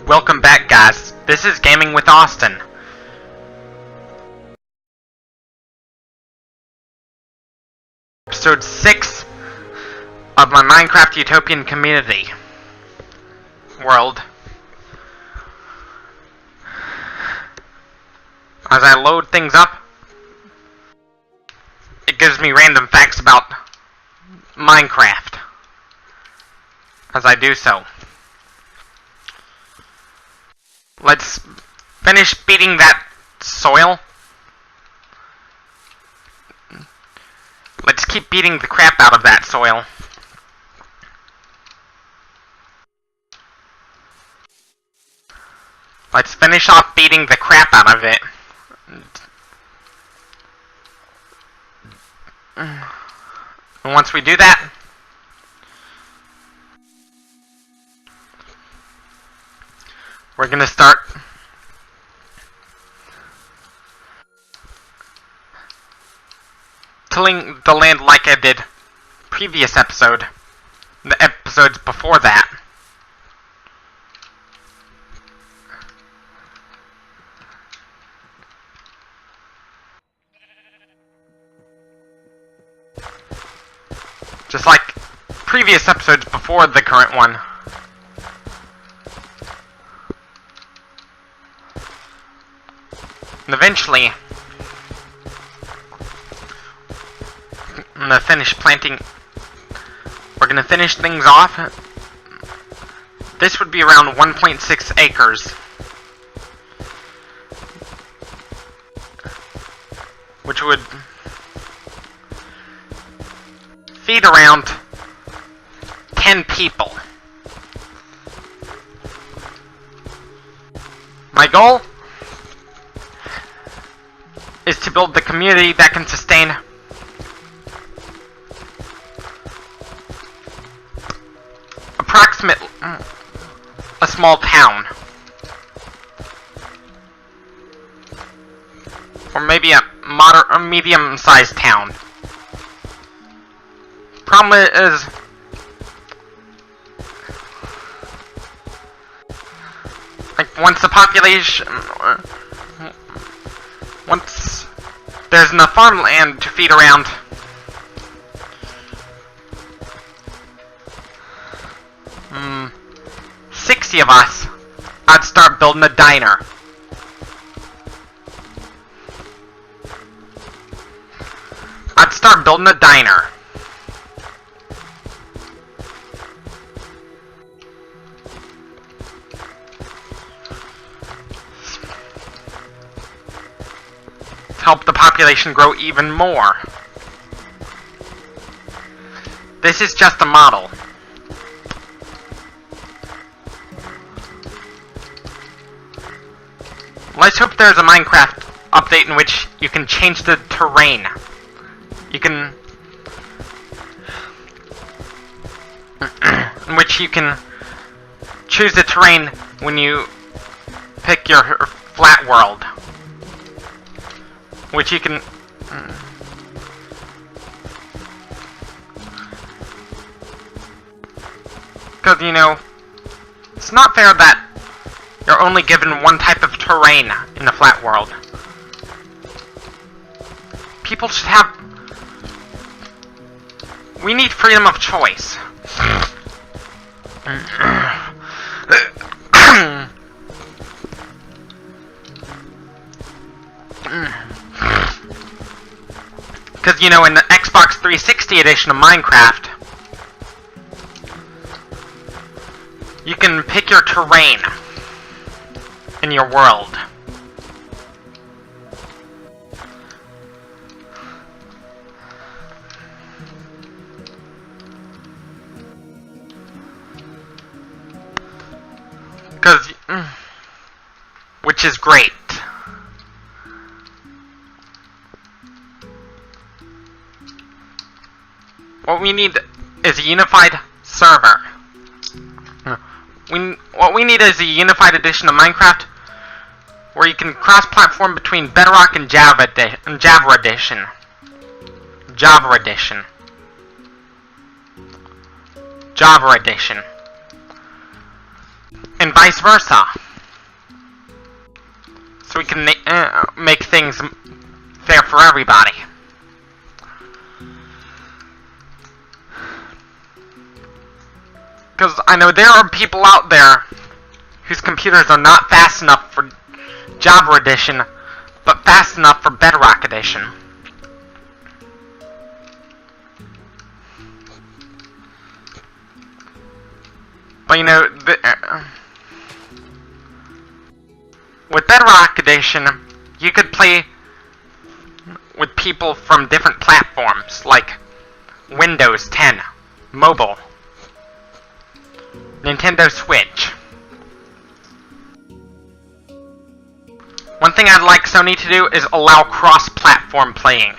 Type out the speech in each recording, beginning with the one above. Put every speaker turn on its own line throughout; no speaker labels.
Welcome back, guys. This is Gaming with Austin. Episode 6 of my Minecraft Utopian community world. As I load things up, it gives me random facts about Minecraft as I do so. Let's finish beating that soil. Let's keep beating the crap out of that soil. Let's finish off beating the crap out of it. And once we do that, we're gonna start tilling the land like I did previous episode, the episodes before that. Just like previous episodes before the current one. And eventually, I'm gonna finish planting. We're gonna finish things off. This would be around 1.6 acres. Which would feed around 10 people. My goal is to build the community that can sustain approximately a small town. Or maybe a moderate or medium-sized town. Problem is, like, once the population, once there's enough farmland to feed around 60 of us, I'd start building a diner. I'd start building a diner. Help the population grow even more. This is just a model. Let's hope there's a Minecraft update in which you can change the terrain. You can in which you can choose the terrain when you pick your flat world. Which you can because, you know, it's not fair that you're only given one type of terrain in the flat world. People should have... We need freedom of choice. Because, you know, in the Xbox 360 edition of Minecraft, you can pick your terrain in your world. Which is great. What we need is a unified server. What we need is a unified edition of Minecraft where you can cross-platform between Bedrock and Java Edition. Java Edition. Java Edition. And vice versa. so we can make things fair for everybody. Because I know there are people out there whose computers are not fast enough for Java Edition, but fast enough for Bedrock Edition. But you know, with Bedrock Edition, you could play with people from different platforms, like Windows 10, mobile, Nintendo Switch. One thing I'd like Sony to do is allow cross-platform playing.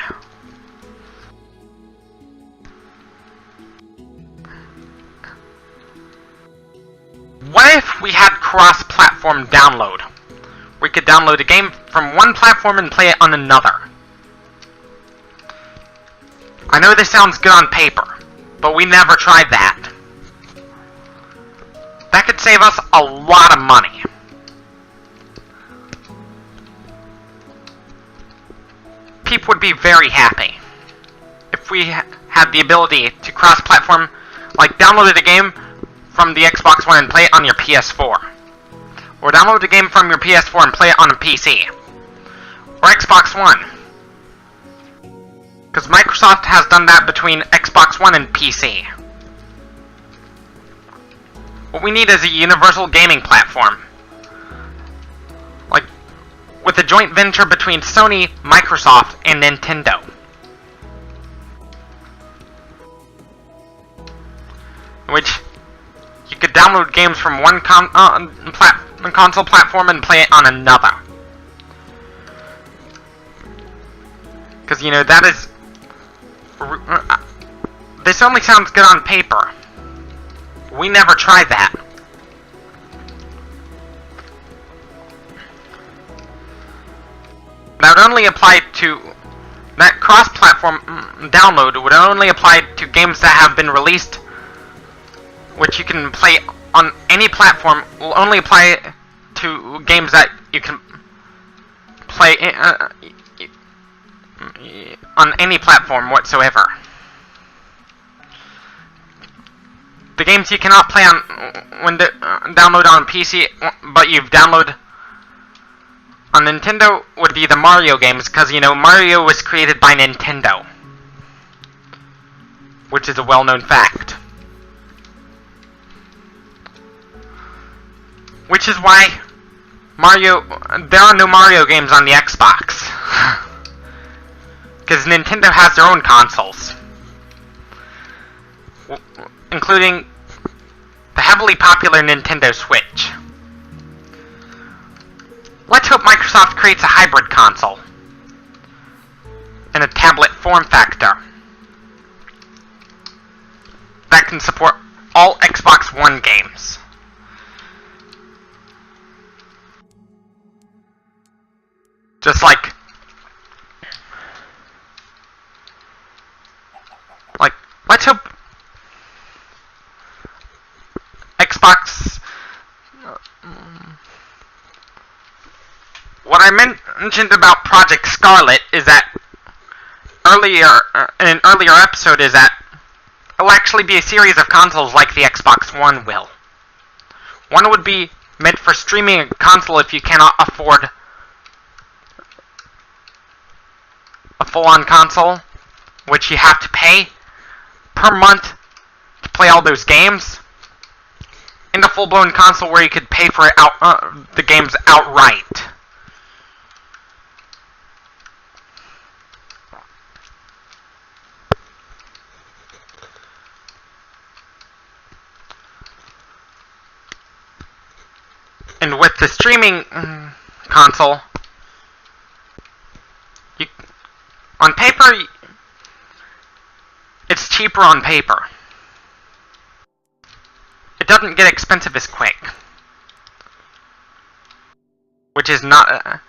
What if we had cross-platform download? We could download a game from one platform and play it on another. I know this sounds good on paper, but we never tried that. That could save us a lot of money. People would be very happy if we had the ability to cross-platform, like download a game from the Xbox One and play it on your PS4. Or download a game from your PS4 and play it on a PC. Or Xbox One. Because Microsoft has done that between Xbox One and PC. What we need is a universal gaming platform. Like, with a joint venture between Sony, Microsoft, and Nintendo. Which you could download games from one console platform and play it on another. Because, you know, that is... this only sounds good on paper. We never tried that. That would only apply to... that cross-platform download would only apply to games that have been released, which you can play on any platform. Will only apply to games that you can play on any platform whatsoever. The games you cannot play on download on PC, but you've downloaded on Nintendo would be the Mario games, because, you know, Mario was created by Nintendo, which is a well-known fact. Which is why there are no Mario games on the Xbox. Because Nintendo has their own consoles. Including the heavily popular Nintendo Switch. Let's hope Microsoft creates a hybrid console. In a tablet form factor. That can support all Xbox One games. Just like, let's hope Xbox, what I mentioned about Project Scarlet is that in an earlier episode is that it'll actually be a series of consoles like the Xbox One will. One would be meant for streaming a console if you cannot afford a full-on console, which you have to pay per month to play all those games, and a full-blown console where you could pay for it the games outright. And with the streaming console, on paper, it's cheaper on paper. It doesn't get expensive as quick. Which is not...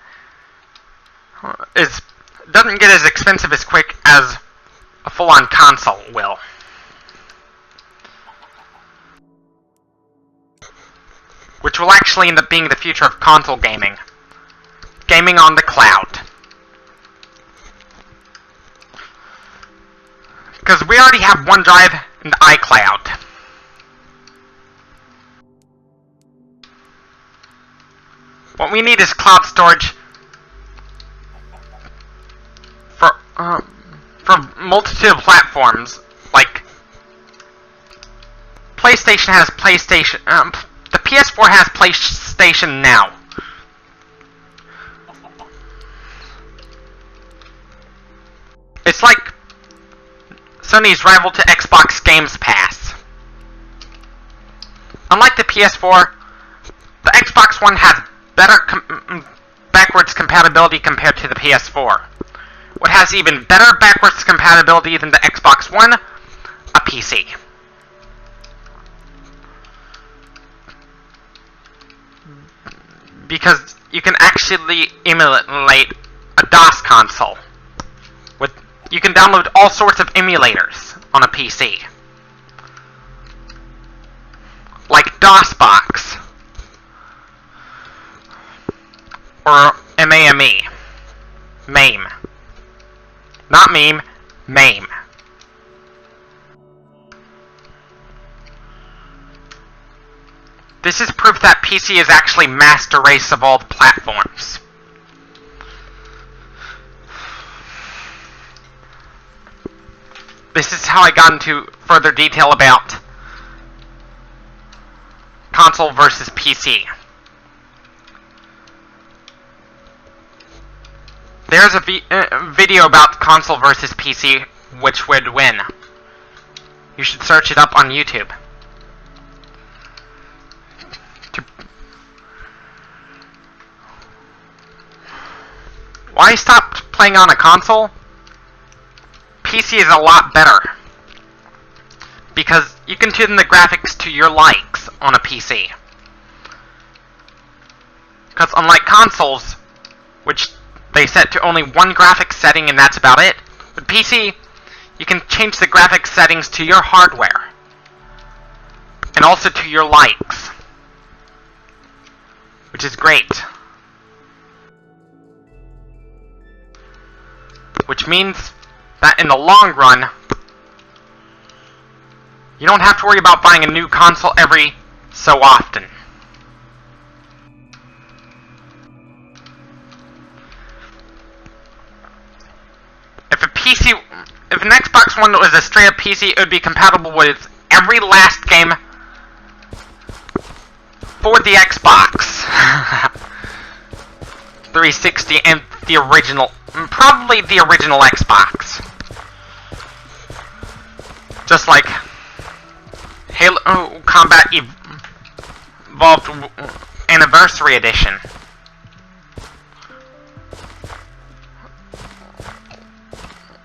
doesn't get as expensive as quick as a full-on console will. Which will actually end up being the future of console gaming. gaming on the cloud. Because we already have OneDrive and iCloud. What we need is cloud storage for multitude of platforms. Like PlayStation has PlayStation. The PS4 has PlayStation Now. It's like Sony's rival to Xbox Games Pass. Unlike the PS4, the Xbox One has better backwards compatibility compared to the PS4. What has even better backwards compatibility than the Xbox One? A PC. Because you can actually emulate a DOS console. You can download all sorts of emulators on a PC. Like DOSBox. Or MAME. MAME. Not meme, MAME. This is proof that PC is actually master race of all the platforms. This is how I got into further detail about console versus PC. There's a video about console versus PC, which would win. You should search it up on YouTube. Why stop playing on a console? PC is a lot better. Because you can tune the graphics to your likes on a PC. Because unlike consoles, which they set to only one graphics setting and that's about it, with PC, you can change the graphics settings to your hardware. And also to your likes. Which is great. Which means that in the long run, you don't have to worry about buying a new console every so often. If an Xbox One was a straight up PC, it would be compatible with every last game for the Xbox 360 and the original, probably the original Xbox. Just like Halo Combat Evolved Anniversary Edition.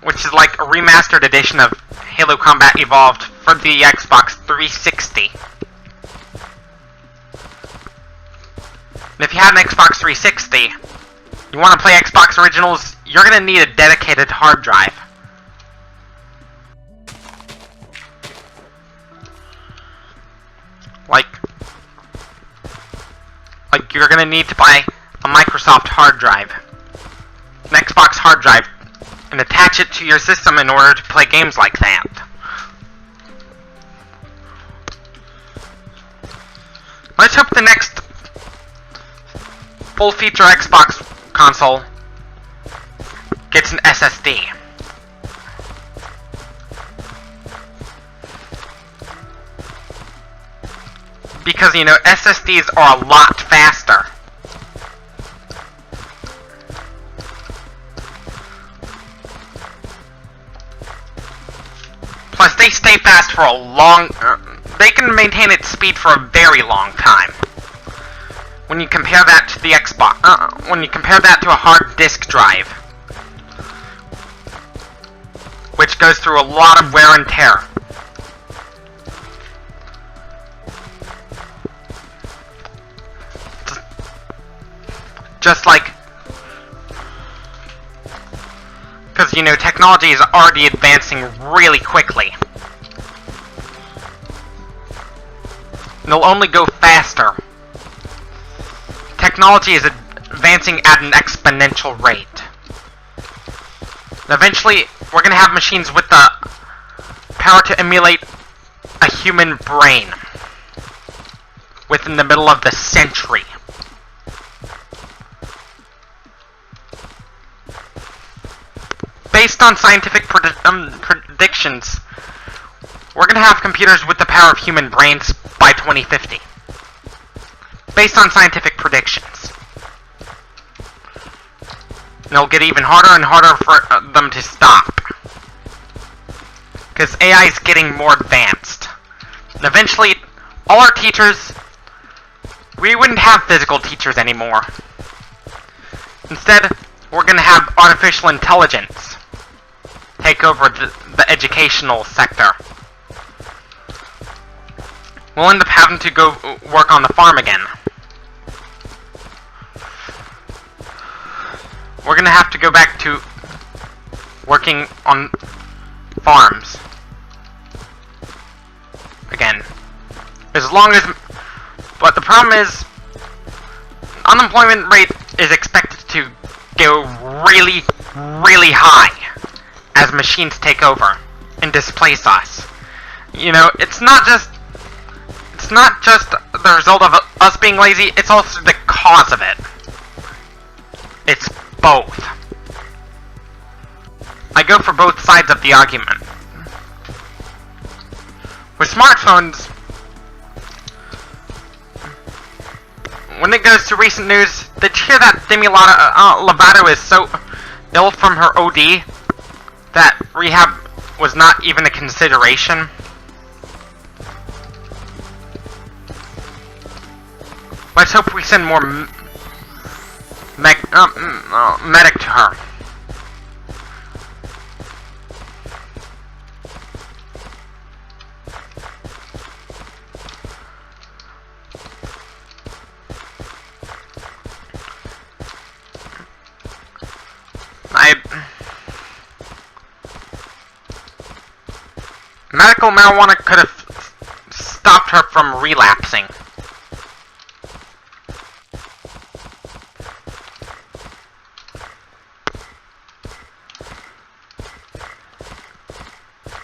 Which is like a remastered edition of Halo Combat Evolved for the Xbox 360. And if you have an Xbox 360, you want to play Xbox Originals, you're going to need a dedicated hard drive. Like you're going to need to buy a Microsoft hard drive, an Xbox hard drive, and attach it to your system in order to play games like that. Let's hope the next full-feature Xbox console gets an SSD. Because, you know, SSDs are a lot faster. Plus, they stay fast for a long... they can maintain its speed for a very long time. When you compare that to the Xbox... when you compare that to a hard disk drive. Which goes through a lot of wear and tear. Just like... because, you know, technology is already advancing really quickly. And they'll only go faster. Technology is advancing at an exponential exponential rate. And eventually, we're going to have machines with the power to emulate a human brain within the middle of the century. Based on scientific predictions, we're going to have computers with the power of human brains by 2050. Based on scientific predictions. And it'll get even harder and harder for them to stop. Because AI is getting more advanced. And eventually, all our teachers, we wouldn't have physical teachers anymore. Instead, we're going to have artificial intelligence take over the educational sector. We'll end up having to go work on the farm again. We're going to have to go back to working on farms again. As long as... But the problem is, unemployment rate is expected to go really, really high as machines take over and displace us. You know, it's not just the result of us being lazy, it's also the cause of it. It's both. I go for both sides of the argument. With smartphones, when it goes to recent news, did you hear that Demi Lovato is so ill from her OD that rehab was not even a consideration? Let's hope we send more medic to her. Medical marijuana could have stopped her from relapsing.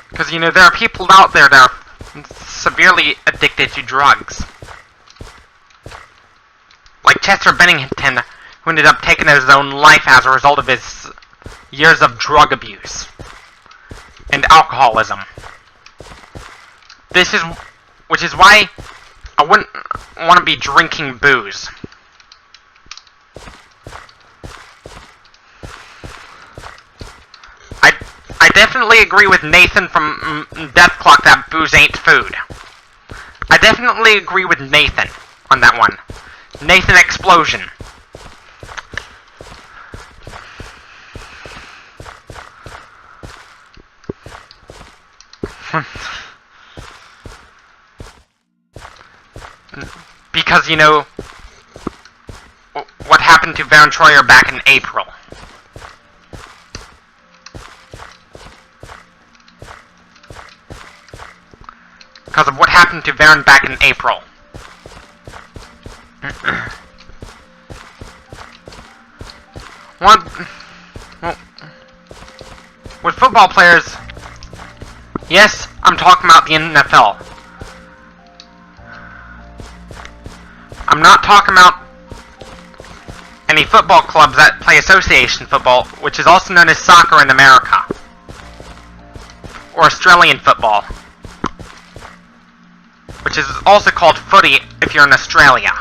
Because, you know, there are people out there that are severely addicted to drugs. Like Chester Bennington, who ended up taking his own life as a result of his years of drug abuse and alcoholism. Which is why I wouldn't want to be drinking booze. I definitely agree with Nathan from Death Clock that booze ain't food. I definitely agree with Nathan on that one. Nathan Explosion. Because, you know, what happened to Baron Troyer back in April. Because of what happened to Baron back in April. Well, with football players, yes, I'm talking about the NFL. I'm not talking about any football clubs that play association football, which is also known as soccer in America. Or Australian football. Which is also called footy if you're in Australia.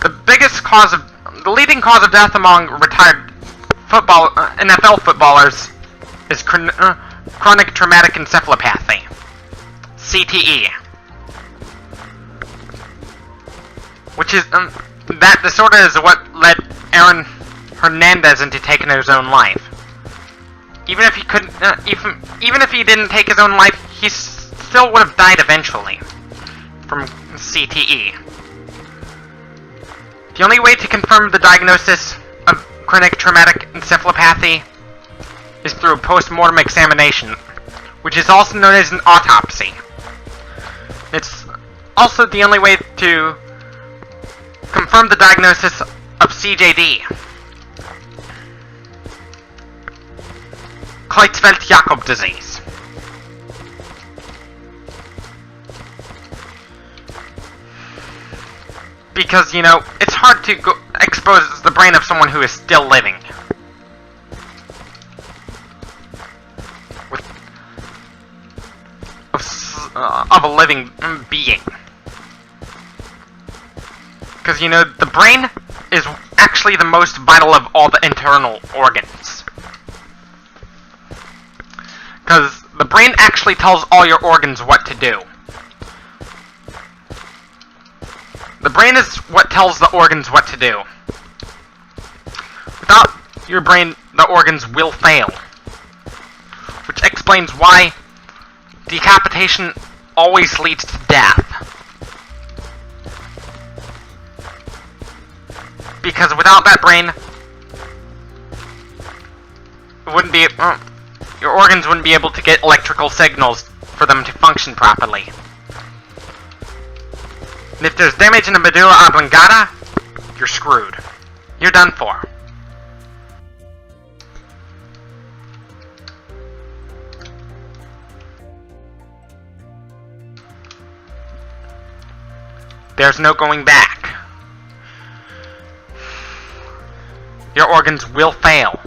The leading cause of death among retired NFL footballers is chronic traumatic encephalopathy, CTE, which is that disorder is what led Aaron Hernandez into taking his own life. Even if he couldn't, even if he didn't take his own life, he still would have died eventually from CTE. The only way to confirm the diagnosis of chronic traumatic encephalopathy is through post-mortem examination, which is also known as an autopsy. It's also the only way to confirm the diagnosis of CJD. Creutzfeldt-Jakob disease. Because, you know, it's hard to expose the brain of someone who is still living. Of a living being. Because, you know, the brain is actually the most vital of all the internal organs. Because the brain actually tells all your organs what to do. The brain is what tells the organs what to do. Without your brain, the organs will fail. Which explains why decapitation always leads to death. Because without that brain, it wouldn't be, your organs wouldn't be able to get electrical signals for them to function properly. And if there's damage in the medulla oblongata, you're screwed. You're done for. There's no going back. Your organs will fail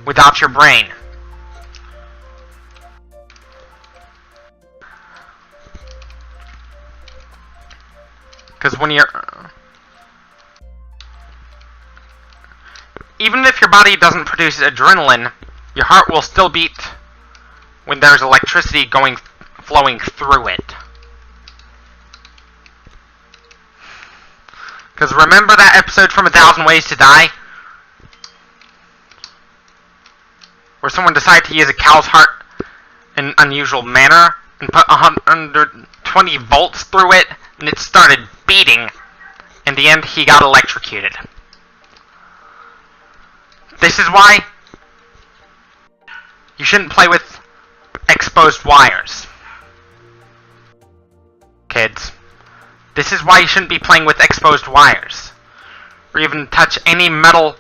without your brain. Because when you're... even if your body doesn't produce adrenaline, your heart will still beat when there's electricity flowing through it. Because remember that episode from 1,000 Ways to Die? Where someone decided to use a cow's heart in an unusual manner and put 120 volts through it, and it started beating. In the end, he got electrocuted. This is why you shouldn't play with exposed wires. Kids. This is why you shouldn't be playing with exposed wires. Or even touch any metal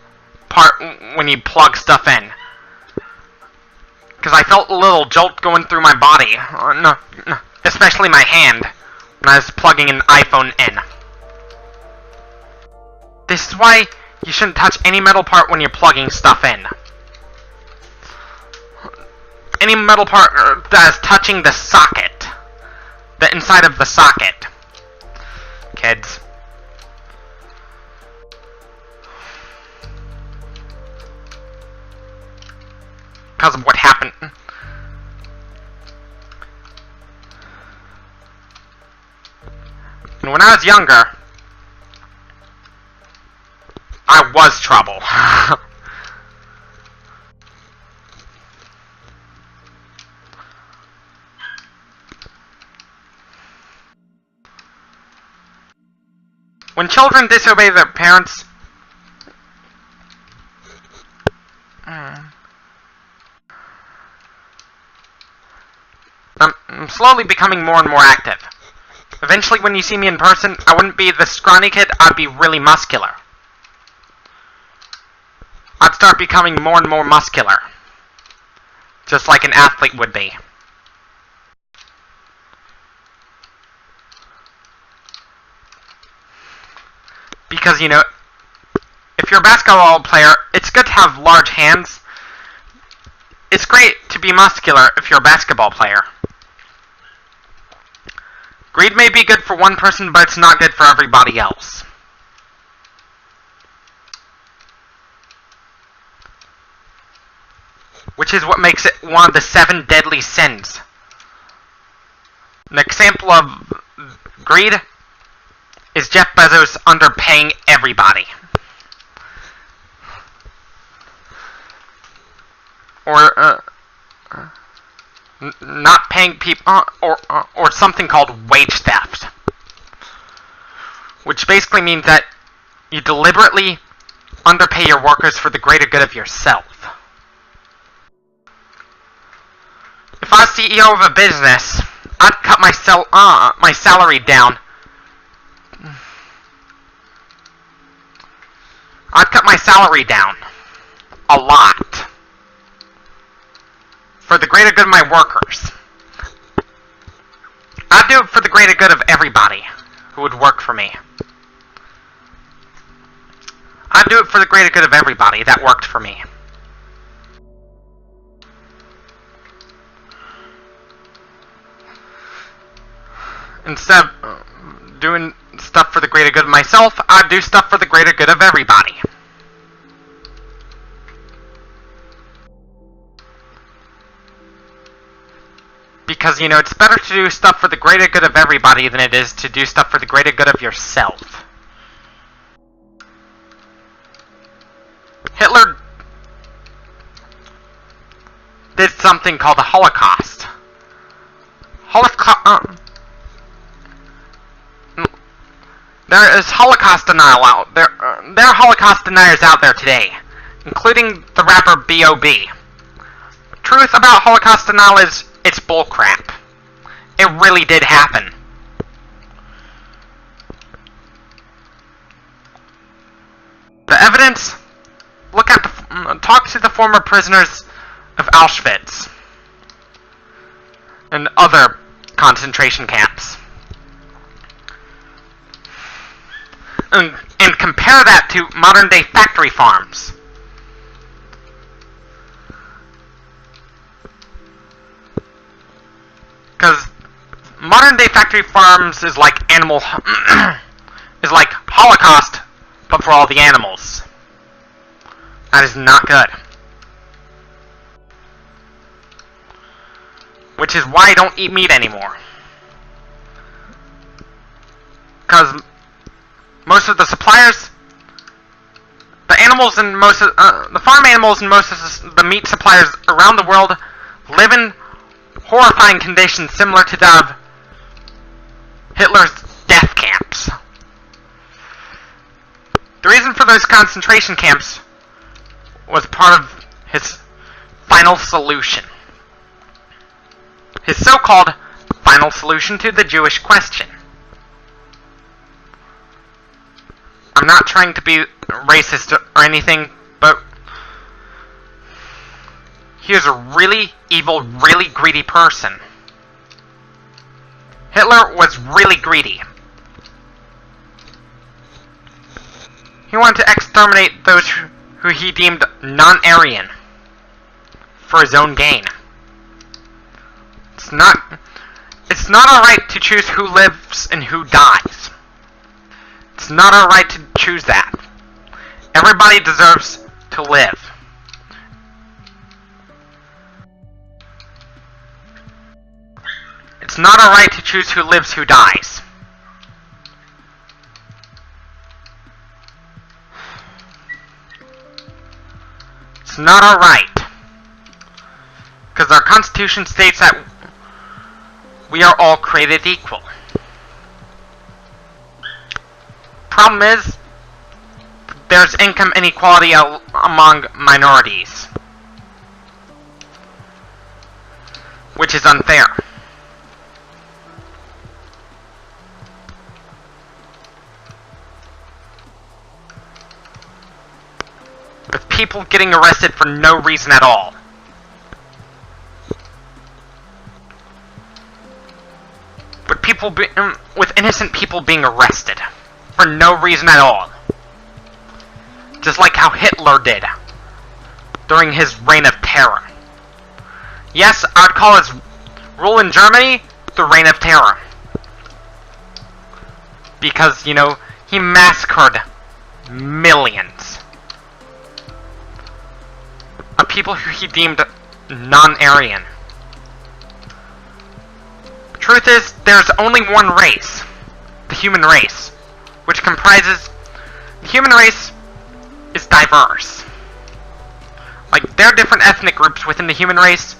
part when you plug stuff in. Because I felt a little jolt going through my body. Especially my hand. When I was plugging an iPhone in. This is why you shouldn't touch any metal part when you're plugging stuff in. Any metal part that is touching the socket. The inside of the socket. Kids. Because of what happened. And when I was younger, I was trouble. When children disobey their parents, I'm slowly becoming more and more active. Eventually, when you see me in person, I wouldn't be the scrawny kid, I'd be really muscular. I'd start becoming more and more muscular. Just like an athlete would be. Because, you know, if you're a basketball player, it's good to have large hands. It's great to be muscular if you're a basketball player. Greed may be good for one person, but it's not good for everybody else. Which is what makes it one of the 7 deadly sins. An example of greed is Jeff Bezos underpaying everybody. Or, not paying people, or something called wage theft. Which basically means that you deliberately underpay your workers for the greater good of yourself. If I was CEO of a business, I'd cut my salary down. I'd cut my salary down a lot for the greater good of my workers. I'd do it for the greater good of everybody who would work for me. I'd do it for the greater good of everybody that worked for me. Instead of doing stuff for the greater good of myself, I'd do stuff for the greater good of everybody. Because, you know, it's better to do stuff for the greater good of everybody than it is to do stuff for the greater good of yourself. Hitler did something called the Holocaust. There is Holocaust denial out there. There are Holocaust deniers out there today, including the rapper B.O.B. The truth about Holocaust denial is it's bullcrap. It really did happen. The evidence. Talk to the former prisoners of Auschwitz and other concentration camps. And compare that to modern day factory farms. Because modern day factory farms is like is like Holocaust, but for all the animals. That is not good. Which is why I don't eat meat anymore. Because most of the suppliers, the animals and most of the farm animals and most of the meat suppliers around the world live in horrifying conditions similar to that of Hitler's death camps. The reason for those concentration camps was part of his final solution. His so-called final solution to the Jewish question. I'm not trying to be racist or anything, but he was a really evil, really greedy person. Hitler was really greedy. He wanted to exterminate those who he deemed non-Aryan for his own gain. It's not alright to choose who lives and who dies. It's not alright to choose that. Everybody deserves to live. It's not alright to choose who lives, who dies. It's not alright. Because our Constitution states that we are all created equal. Problem is, there's income inequality among minorities, which is unfair. With people getting arrested for no reason at all. With innocent people being arrested for no reason at all. Just like how Hitler did during his reign of terror. Yes, I'd call his rule in Germany the reign of terror. Because, you know, he massacred millions of people who he deemed non-Aryan. Truth is, there's only one race, the human race, which comprises, the human race is diverse. Like, there are different ethnic groups within the human race.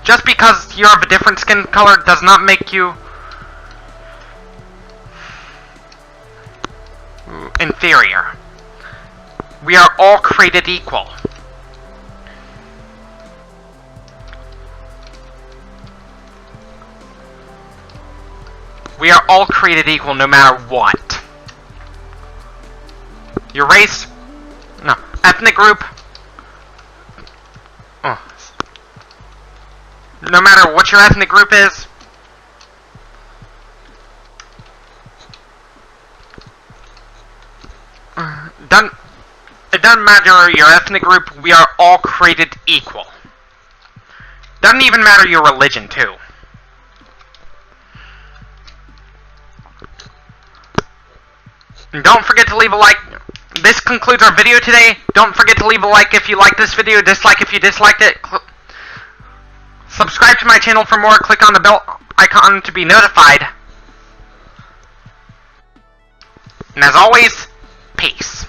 Just because you're of a different skin color does not make you inferior. We are all created equal. We are all created equal no matter what. Your race? No. Ethnic group? Oh. No matter what your ethnic group is? It doesn't matter your ethnic group, we are all created equal. Doesn't even matter your religion, too. And don't forget to leave a like. This concludes our video today. Don't forget to leave a like if you like this video, dislike if you disliked it. Subscribe to my channel for more. Click on the bell icon to be notified. And as always, peace.